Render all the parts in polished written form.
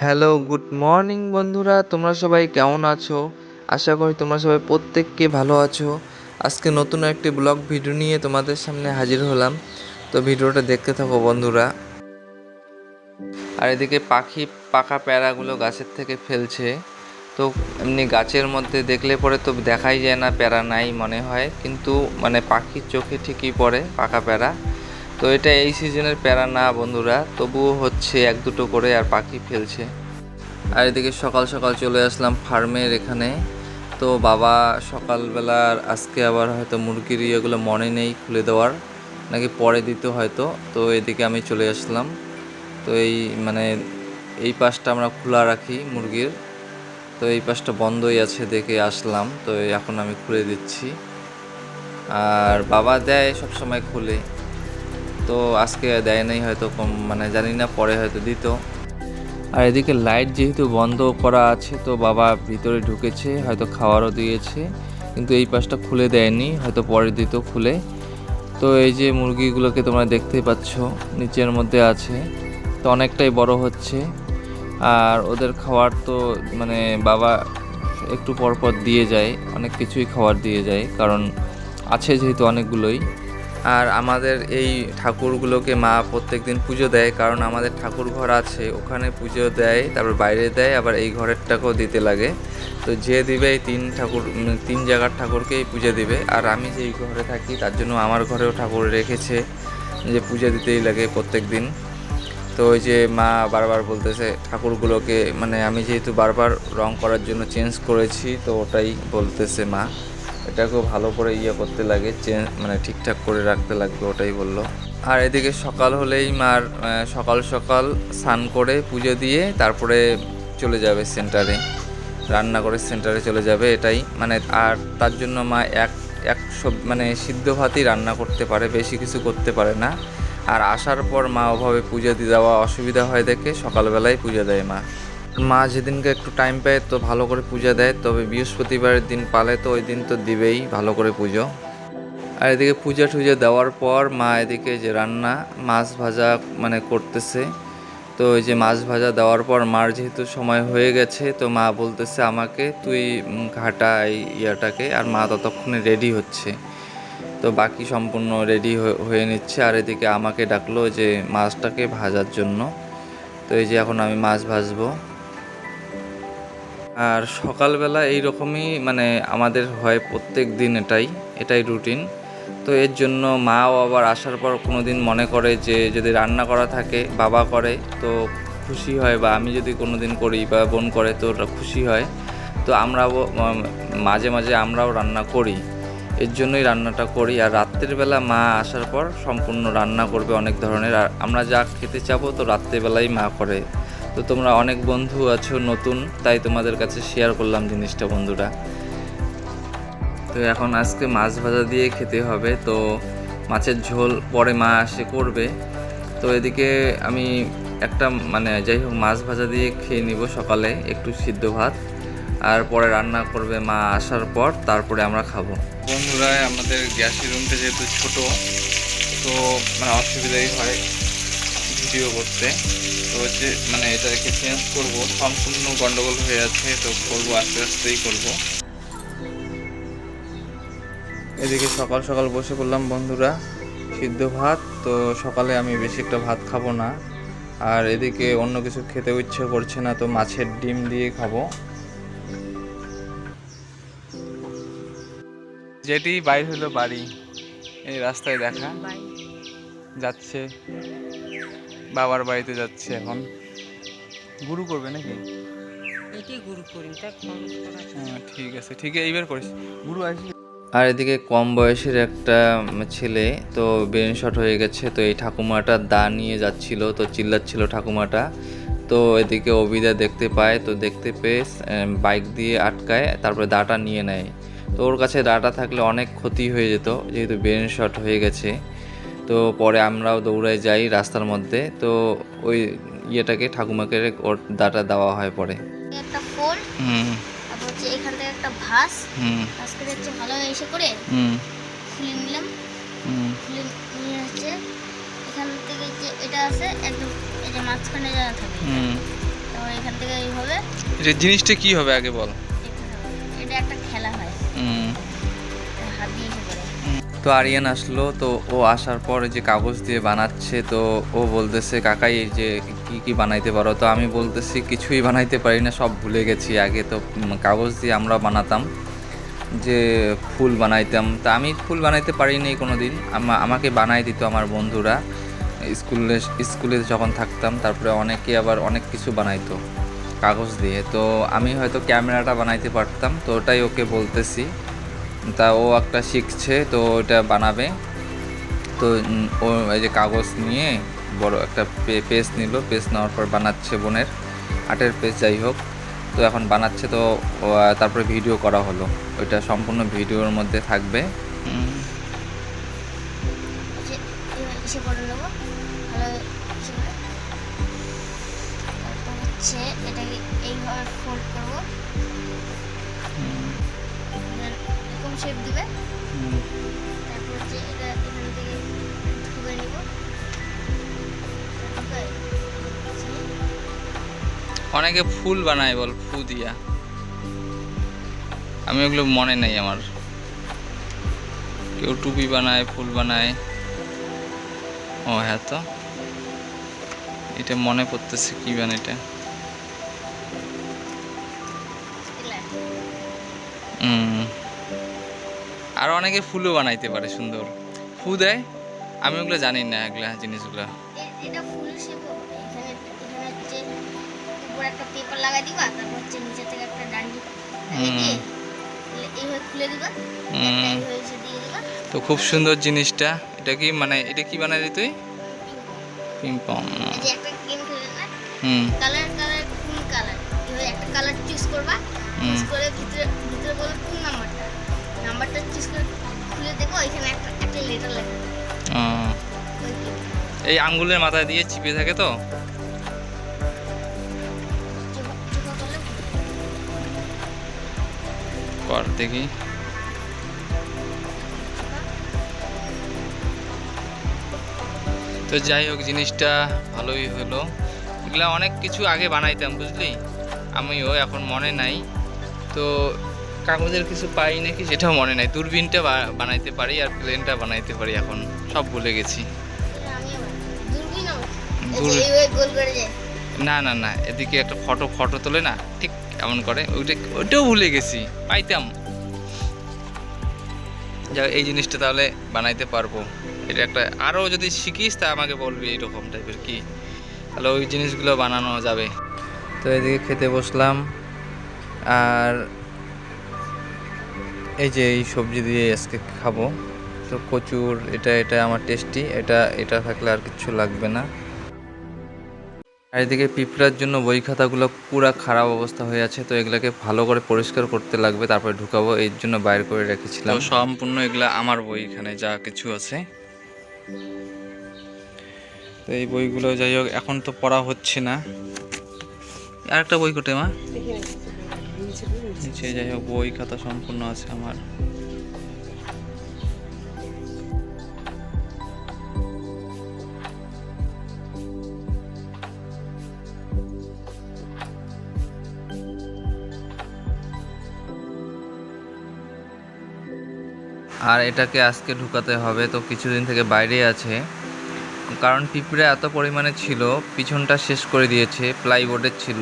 Hello, good morning বন্ধুরা। তোমরা সবাই কেমন আছো? আশা করি তোমরা সবাই প্রত্যেককে ভালো আছো। আজকে নতুন একটি ব্লগ ভিডিও নিয়ে তোমাদের সামনে হাজির হলাম। তো ভিডিওটা দেখতে থাকো বন্ধুরা। আর এদিকে পাখি পাকা প্যারাগুলো গাছের থেকে ফেলছে। তো এমনি গাছের মধ্যে দেখলে পরে তো দেখাই যায় না, প্যারা নাই মনে হয়, কিন্তু মানে পাখির চোখে ঠিকই পড়ে পাকা প্যারা। তো এটা এই সিজনের প্যারা না বন্ধুরা, তবুও হচ্ছে এক দুটো করে আর পাখি ফেলছে। আর এদিকে সকাল সকাল চলে আসলাম ফার্মের এখানে। তো বাবা সকালবেলার আজকে আবার হয়তো মুরগির ইয়েগুলো মনে নেই খুলে দেওয়ার, নাকি পরে দিতে হয়তো। তো এদিকে আমি চলে আসলাম। তো এই মানে এই পাশটা আমরা খোলা রাখি মুরগির, তো এই পাশটা বন্ধই আছে দেখে আসলাম। তো এখন আমি খুলে দিচ্ছি, আর বাবা দেয় সব সময় খুলে। তো আজকে দেয় নাই হয়তো, কম মানে জানি না, পরে হয়তো দিত। আর এদিকে লাইট যেহেতু বন্ধ করা আছে, তো বাবা ভিতরে ঢুকেছে, হয়তো খাওয়ারও দিয়েছে, কিন্তু এই পাশটা খুলে দেয়নি, হয়তো পরে দিত খুলে। তো এই যে মুরগিগুলোকে তোমরা দেখতেই পাচ্ছ নিচের মধ্যে আছে, তো অনেকটাই বড় হচ্ছে। আর ওদের খাবার তো মানে বাবা একটু পর পর দিয়ে যায়, অনেক কিছুই খাবার দিয়ে যায়, কারণ আছে যেহেতু অনেকগুলোই। আর আমাদের এই ঠাকুরগুলোকে মা প্রত্যেক দিন পুজো দেয়, কারণ আমাদের ঠাকুর ঘর আছে, ওখানে পুজো দেয়, তারপর বাইরে দেয়, আবার এই ঘরেরটাকেও দিতে লাগে। তো যে দিবে এই তিন জায়গার ঠাকুরকেই পুজো দিবে। আর আমি যেই ঘরে থাকি তার জন্য আমার ঘরেও ঠাকুর রেখেছে, যে পূজা দিতেই লাগে প্রত্যেক দিন। তো ওই যে মা বারবার বলতেছে ঠাকুরগুলোকে, মানে আমি যেহেতু বারবার রং করার জন্য চেঞ্জ করেছি, তো ওটাই বলতেছে মা, এটাকেও ভালো করে করতে লাগে, মানে ঠিকঠাক করে রাখতে লাগবে, ওটাই বললো। আর এদিকে সকাল হলেই মার সকাল সকাল স্নান করে পুজো দিয়ে তারপরে চলে যাবে সেন্টারে, রান্না করে সেন্টারে চলে যাবে, এটাই মানে। আর তার জন্য মা এক সব মানে সিদ্ধ ভাতই রান্না করতে পারে, বেশি কিছু করতে পারে না। আর আসার পর মা ওভাবে পুজো দিয়ে দেওয়া অসুবিধা হয় দেখে সকালবেলায় পুজো দেয় মা। মা যেদিনকে একটু টাইম পায় তো ভালো করে পূজা দেয়, তবে বৃহস্পতিবারের দিন পালে তো ওই দিন তো দিবেই ভালো করে পুজো। আর এদিকে পূজা টুজা দেওয়ার পর মা এদিকে যে রান্না মাছ ভাজা মানে করতেছে। তো ওই যে মাছ ভাজা দেওয়ার পর মার যেহেতু সময় হয়ে গেছে, তো মা বলতেছে আমাকে, তুই ঘাটা এই ইয়াটাকে, আর মা ততক্ষণে রেডি হচ্ছে। তো বাকি সম্পূর্ণ রেডি হয়ে নিচ্ছে। আর এদিকে আমাকে ডাকলো যে মাছটাকে ভাজার জন্য। তো এই যে এখন আমি মাছ ভাজবো। আর সকালবেলা এই রকমই মানে আমাদের হয় প্রত্যেক দিন, এটাই রুটিন। তো এর জন্য মাও আবার আসার পর কোনো দিন মনে করে যে যদি রান্না করা থাকে বাবা করে তো খুশি হয়, বা আমি যদি কোনো দিন করি বা বোন করে তো খুশি হয়। তো আমরাও মাঝে মাঝে আমরাও রান্না করি, এর জন্যই রান্নাটা করি। আর রাত্রের বেলা মা আসার পর সম্পূর্ণ রান্না করবে অনেক ধরনের, আর আমরা যা খেতে চাবো তো রাত্রেবেলাই মা করে। তো তোমরা অনেক বন্ধু আছো নতুন, তাই তোমাদের কাছে শেয়ার করলাম জিনিসটা বন্ধুরা। তো এখন আজকে মাছ ভাজা দিয়ে খেতে হবে। তো মাছের ঝোল পরে মা এসে করবে। তো এদিকে আমি একটা মানে যাই হোক মাছ ভাজা দিয়ে খেয়ে নিব সকালে একটু সিদ্ধ ভাত, আর পরে রান্না করবে মা আসার পর, তারপরে আমরা খাবো। বন্ধুরা আমাদের গ্যাসের রুমটা যেহেতু ছোট, তো মানে অসুবিধাই হয় ভিডিও করতে। তো হচ্ছে মানে এটাকে চেঞ্জ করব, সম্পূর্ণ গন্ডগোল হয়ে আছে, তো করবো আস্তে আস্তেই করবো। এদিকে সকাল সকাল বসে পড়লাম বন্ধুরা সিদ্ধ ভাত। তো সকালে আমি বেশি একটা ভাত খাবো না, আর এদিকে অন্য কিছু খেতেও ইচ্ছে করছে না, তো মাছের ডিম দিয়ে খাবো। যেটি বাইর হলো বাড়ি, এই রাস্তায় দেখা যাচ্ছে, বাবার বাড়িতে যাচ্ছে এখন। গুরু করবে নাকি? ঠিক আছে, ঠিক আছে, এইবার করিস গুরু আসি। আর এদিকে কম বয়সের একটা ছেলে তো ব্রেন শট হয়ে গেছে, তো এই ঠাকুমাটা দা নিয়ে যাচ্ছিল, তো চিল্লাচ্ছিল ঠাকুমাটা। তো এদিকে অবিদা দেখতে পায়, তো দেখতে পেয়ে বাইক দিয়ে আটকায়, তারপরে দাটা নিয়ে নেয়। তো ওর কাছে দাটা থাকলে অনেক ক্ষতি হয়ে যেত, যেহেতু ব্রেন শট হয়ে গেছে। তো পরে আমরাও দৌড়ায় যাই রাস্তার মধ্যে, তো ওই ইয়েটাকে ঠাকুমাকে ওর দাটা দেওয়া হয় পরে। একটা ফোন, তারপর হচ্ছে এখান থেকে একটা ভাস, ভাস করে হচ্ছে ভালো এসে করে খুলে নিলাম। খুলে নিয়ে হচ্ছে এখান থেকে যে এটা আছে একদম, এই যে মাঝখানে যা থাকে তারপর এখান থেকে এইভাবে এটা জিনিসটা কি হবে আগে বল। এটা একটা খেলা হয়, হাত দিয়ে এসে করে। তো আরিয়ান আসলো, তো ও আসার পর যে কাগজ দিয়ে বানাচ্ছে, তো ও বলতেছে কাকাই যে কি কি বানাইতে পারো, তো আমি বলতেছি কিছুই বানাইতে পারি না, সব ভুলে গেছি। আগে তো কাগজ দিয়ে আমরা বানাতাম, যে ফুল বানাইতাম, তা আমি ফুল বানাইতে পারিনি কোনো দিন। আমাকে বানাই দিত আমার বন্ধুরা স্কুলে যখন থাকতাম। তারপরে অনেকে আবার অনেক কিছু বানাইতো কাগজ দিয়ে, তো আমি হয়তো ক্যামেরাটা বানাইতে পারতাম, তো ওটাই ওকে বলতেছি। তা ও একটা শিখছে, তো ওটা বানাবে। তো ও এই যে কাগজ নিয়ে বড় একটা পেজ নিল, পেজ নেওয়ার পর বানাচ্ছে বোনের আর্টের পেজ, যাই হোক। তো এখন বানাচ্ছে, তো তারপরে ভিডিও করা হলো, ওইটা সম্পূর্ণ ভিডিওর মধ্যে থাকবে। এসে করে নেবো ভালো এসে করে। তারপর হচ্ছে এটাকে এইভাবে ফোল্ড করবো, এরকম শেপ দিবে। তারপর হচ্ছে এটা এখান থেকে ধুয়ে নিব। অনেকে ফুল বানায় বল, ফু দিয়া, আমি ওগুলো মনে নেই আমার। কেউ টুপি বানায়, ফুল বানায়। ও হ্যাঁ, তো এটা মনে পড়তেছে কি বানায় এটা। আর অনেকে ফুলও বানাইতে পারে সুন্দর, ফু দেয়। আমি ওগুলো জানি না, এগুলা জিনিসগুলো। এটা ফুল শেপ। এখানে হচ্ছে উপরে একটা পেপার লাগাই দিবা, তারপর হচ্ছে নিচে থেকে একটা ডান্ডি দিয়ে এইভাবে খুলে দিবা, এইভাবে এসে দিয়ে দিবা। তো খুব সুন্দর জিনিসটা। এটা কি মানে, এটা কি বানালি তুই? পিংপং। এই যে একটা গেম খেলে না, কালার কোন কালার, এইভাবে একটা কালার চুজ করবা, চুজ করে ভিতরে বলবে কোন নাম্বারটা চুজ করে খুলে দেখো, এখানে একটা লেটার লেখা। এই আঙ্গুলের মাথায় দিয়ে চিপে থাকে তো। কর দেখি। তো যাই হোক, জিনিসটা ভালোই হলো। এগুলা অনেক কিছু আগে বানাইতাম, বুঝলি, আমিও এখন মনে নাই। তো কাগজের কিছু পাই নাকি সেটাও মনে নাই। দূরবীনটা বানাইতে পারি, আর প্লেনটা বানাইতে পারি, এখন সব ভুলে গেছি। না না না, এদিকে একটা ফটো তোলে না, ঠিক এমন করে, ওইটাও ভুলে গেছি, পাইতাম। যা, এই জিনিসটা তাহলে বানাইতে পারবো। এটা একটা আরও যদি শিখিস তা আমাকে বলবি এইরকম টাইপের কি, তাহলে ওই জিনিসগুলো বানানো যাবে। তো এদিকে খেতে বসলাম, আর এই যে এই সবজি দিয়ে আজকে খাবো। তো কচুর এটা আমার টেস্টি, এটা থাকলে আর কিছু লাগবে না। আর এদিকে পিঁপড়ার জন্য বই খাতাগুলো পুরা খারাপ অবস্থা হয়ে আছে, তো এগুলোকে ভালো করে পরিষ্কার করতে লাগবে, তারপরে ঢুকাবো, এর জন্য বাইর করে রেখেছিলাম। তো সম্পূর্ণ এগুলা আমার বই, এখানে যা কিছু আছে। তো এই বইগুলো যাই হোক, এখন তো পড়া হচ্ছে না। আর একটা বই কোটে মা, যাই হোক বই খাতা সম্পূর্ণ আছে আমার। আর এটাকে আজকে ঢুকাতে হবে, তো কিছুদিন থেকে বাইরে আছে, কারণ পিঁপড়ে এত পরিমাণে ছিল, পিছনটা শেষ করে দিয়েছে, প্লাইবোর্ডের ছিল,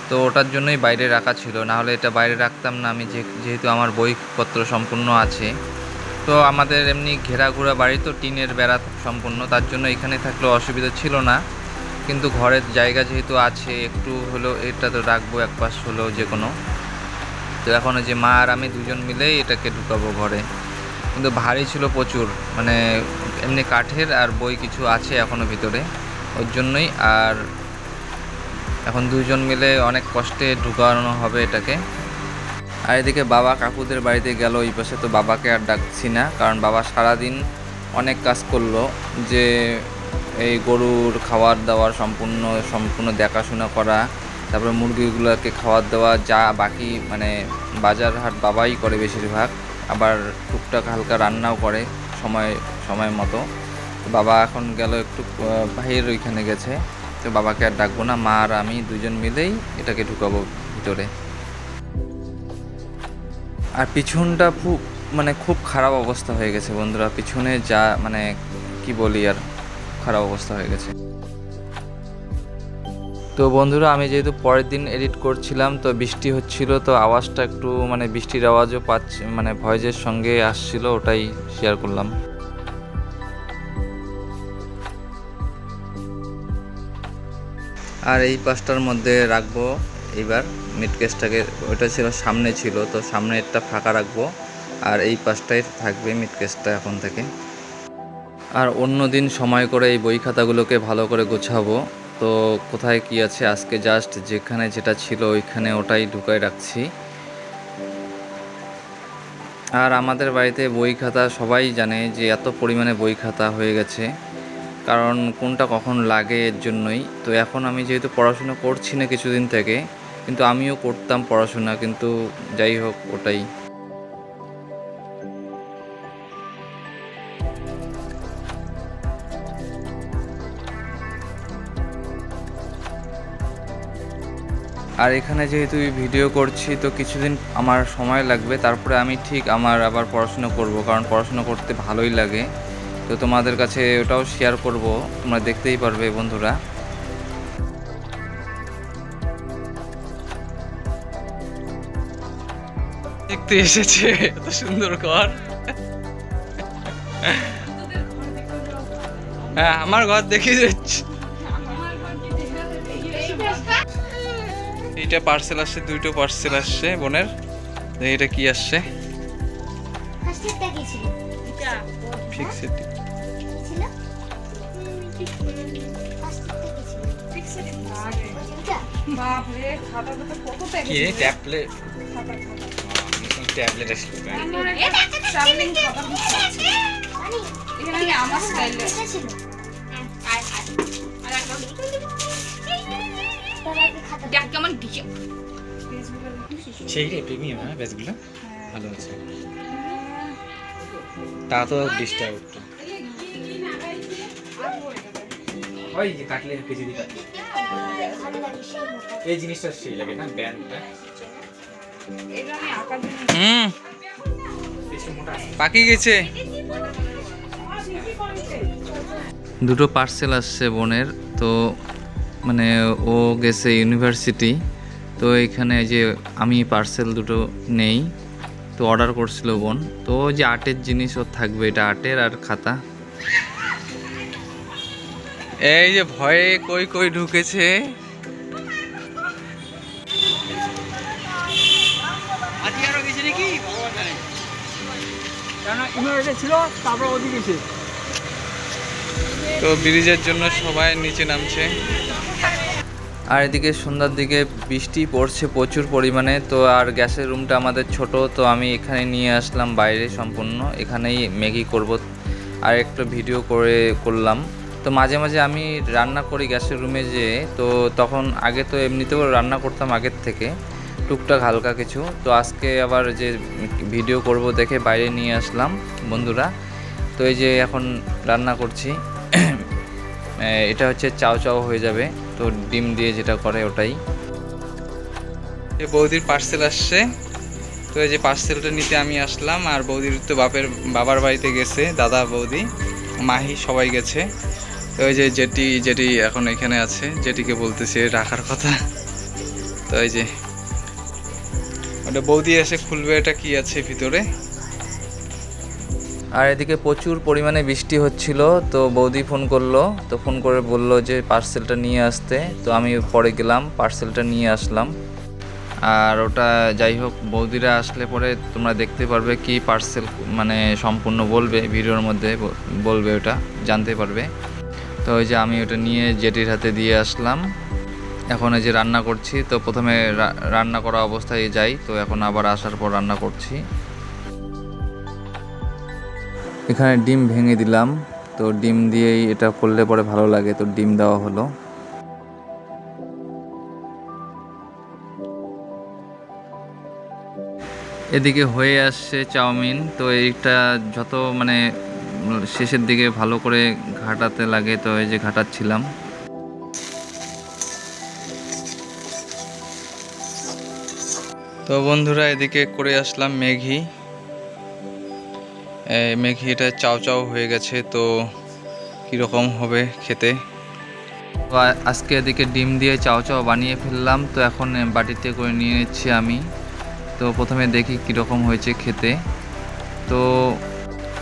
তো ওটার জন্যই বাইরে রাখা ছিল, না হলে এটা বাইরে রাখতাম না আমি, যেহেতু আমার বইপত্র সম্পূর্ণ আছে। তো আমাদের এমনি ঘেরাঘুরা বাড়ি, তো টিনের বেড়া সম্পূর্ণ, তার জন্য এখানে থাকলেও অসুবিধা ছিল না। কিন্তু ঘরের জায়গা যেহেতু আছে, একটু হলেও এটা তো রাখবো, এক পাশ হলেও যে কোনো। তো এখন যে মা আর আমি দুজন মিলেই এটাকে ঢুকাবো ঘরে, কিন্তু ভারী ছিল প্রচুর, মানে এমনি কাঠের, আর বই কিছু আছে এখনও ভিতরে, ওর জন্যই। আর এখন দুজন মিলে অনেক কষ্টে ঢুকানো হবে এটাকে। আর এদিকে বাবা কাকুদের বাড়িতে গেল ওই পাশে, তো বাবাকে আর ডাকছি না, কারণ বাবা সারাদিন অনেক কাজ করলো, যে এই গরুর খাবার দাবার সম্পূর্ণ দেখাশোনা করা, তারপরে মুরগিগুলোকে খাবার দেওয়া, যা বাকি মানে বাজার হাট বাবাই করে বেশিরভাগ, আবার টুকটাক হালকা রান্নাও করে সময় মতো। বাবা এখন গেল একটু ভাইয়ের ওইখানে গেছে, তো বাবাকে আর ডাকবো না, মা আর আমি দুজন মিলেই এটাকে ঢুকাবো ভিতরে। আর পিছনটা খুব খারাপ অবস্থা হয়ে গেছে বন্ধুরা, পিছনে যা মানে কি বলি আর, খারাপ অবস্থা হয়ে গেছে। তো বন্ধুরা আমি যেহেতু পরের দিন এডিট করছিলাম, তো বৃষ্টি হচ্ছিল, তো আওয়াজটা একটু মানে বৃষ্টির আওয়াজও পাচ্ছি, মানে ভয়েসের সঙ্গে আসছিল, ওটাই শেয়ার করলাম। আর এই পাশটার মধ্যে রাখবো এইবার মিট কেসটাকে, ওইটা ছিল সামনে ছিল, তো সামনেরটা ফাঁকা রাখবো, আর এই পাশটাই থাকবে মিট কেসটা এখন থেকে। আর অন্য দিন সময় করে এই বই খাতাগুলোকে ভালো করে গোছাবো। তো কোথায় কি আছে, আজকে জাস্ট যেখানে যেটা ছিল ওইখানে ওটাই ঢুকাই রাখছি। আর আমাদের বাড়িতে বই খাতা সবাই জানে যে এত পরিমাণে বই খাতা হয়ে গেছে, কারণ কোনটা কখন লাগে এর জন্যই। তো এখন আমি যেহেতু পড়াশোনা করছি না কিছুদিন থেকে, কিন্তু আমিও করতাম পড়াশোনা, কিন্তু যাই হোক ওটাই। আর এখানে যেহেতু ভিডিও করছি, তো কিছুদিন আমার সময় লাগবে, তারপরে আমি ঠিক আমার আবার পড়াশোনা করব, কারণ পড়াশোনা করতে ভালোই লাগে। তো তোমাদের কাছে ওটাও শেয়ার করব, তোমরা দেখতেই পারবে বন্ধুরা। দেখতে এসেছে এত সুন্দর ঘর। হ্যাঁ আমার ঘর দেখিয়ে যাচ্ছে। এইটা পার্সেল আসছে, দুইটো পার্সেল আসছে বোনের। এটা কি আসছে? সেই রে প্রিমিয়াম, হ্যাঁ ব্যাচগুলো ভালো আছে। তা তো ডিস্টার্ব একটু হয় যে কাটলে কেজি দিই কাটলে এই জিনিসটা সেই লাগে না ব্যান্ডটা। পাকি গেছে। দুটো পার্সেল আসছে বোনের, তো মানে ও গেছে ইউনিভার্সিটি, তো এখানে যে আমি পার্সেল দুটো নেই, তো অর্ডার করছিল বোন। তো যে আর্টের জিনিস ওর থাকবে, এটা আর্টের আর খাতা। এই যে ভয়ে কই কই ঢুকেছে। তো ব্রিজের জন্য সবাই নিচে নামছে। আর এদিকে সন্ধ্যার দিকে বৃষ্টি পড়ছে প্রচুর পরিমাণে। তো আর গ্যাসের রুমটা আমাদের ছোট, তো আমি এখানে নিয়ে আসলাম বাইরে, সম্পূর্ণ এখানেই ম্যাগি করব, আর একটু ভিডিও করলাম। তো মাঝে মাঝে আমি রান্না করি গ্যাসের রুমে যেয়ে, তো তখন আগে তো এমনিতেও রান্না করতাম আগের থেকে টুকটাক হালকা কিছু। তো আজকে আবার যে ভিডিও করব দেখে বাইরে নিয়ে আসলাম বন্ধুরা। তো এই যে এখন রান্না করছি। এটা হচ্ছে চাও চাও হয়ে যাবে, তো ডিম দিয়ে যেটা করে ওটাই। বৌদির পার্সেল আসছে, তো এই যে পার্সেলটা নিতে আমি আসলাম। আর বৌদির তো বাবার বাড়িতে গেছে, দাদা বৌদি মাহি সবাই গেছে। তো ওই যে যেটি এখন এখানে আছে, যেটিকে বলতেছে রাখার কথা। তো এই যে ওটা বৌদি এসে খুলবে, এটা কি আছে ভিতরে। আর এদিকে প্রচুর পরিমাণে বৃষ্টি হচ্ছিল, তো বৌদি ফোন করলো, তো ফোন করে বলল যে পার্সেলটা নিয়ে আসতে। তো আমি পরে গেলাম, পার্সেলটা নিয়ে আসলাম। আর ওটা যাই হোক, বৌদিরা আসলে পরে তোমরা দেখতে পারবে কি পার্সেল, মানে সম্পূর্ণ বলবে ভিডিওর মধ্যে বলবে, ওটা জানতে পারবে। তো ওই যে আমি ওটা নিয়ে জেটির হাতে দিয়ে আসলাম। এখন এই যে রান্না করছি, তো প্রথমে রান্না করা অবস্থায় যাই, তো এখন আবার আসার পর রান্না করছি। এখানে ডিম ভেঙে দিলাম, তো ডিম দিয়েই এটা করলে পরে ভালো লাগে, তো ডিম দেওয়া হলো। এদিকে হয়ে আসছে চাউমিন, তো এইটা যত মানে শেষের দিকে ভালো করে ঘাটাতে লাগে, তো এই যে ঘাটাচ্ছিলাম। তো বন্ধুরা এদিকে করে আসলাম ম্যাগি। ম্যাগিটা চাও চাও হয়ে গেছে, তো কীরকম হবে খেতে। তো আজকে এদিকে ডিম দিয়ে চাও চাও বানিয়ে ফেললাম, তো এখন বাটিতে করে নিয়ে নিচ্ছি আমি। তো প্রথমে দেখি কীরকম হয়েছে খেতে। তো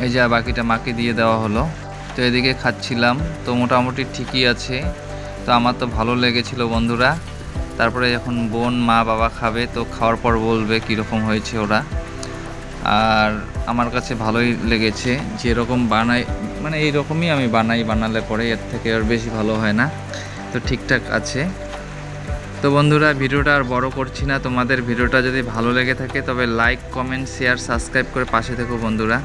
এই যে বাকিটা মাকে দিয়ে দেওয়া হলো। তো এদিকে খাচ্ছিলাম, তো মোটামুটি ঠিকই আছে। তো আমার তো ভালো লেগেছিল বন্ধুরা। তারপরে যখন বোন, মা, বাবা খাবে, তো খাওয়ার পর বলবে কীরকম হয়েছে ওরা। আর আমার কাছে ভালোই লেগেছে, যেরকম বানাই মানে এইরকমই আমি বানালে পরে এর থেকে আর বেশি ভালো হয় না, তো ঠিকঠাক আছে। তো বন্ধুরা ভিডিওটা আর বড় করছি না। তোমাদের ভিডিওটা যদি ভালো লেগে থাকে তবে লাইক, কমেন্ট, শেয়ার, সাবস্ক্রাইব করে পাশে থেকো বন্ধুরা।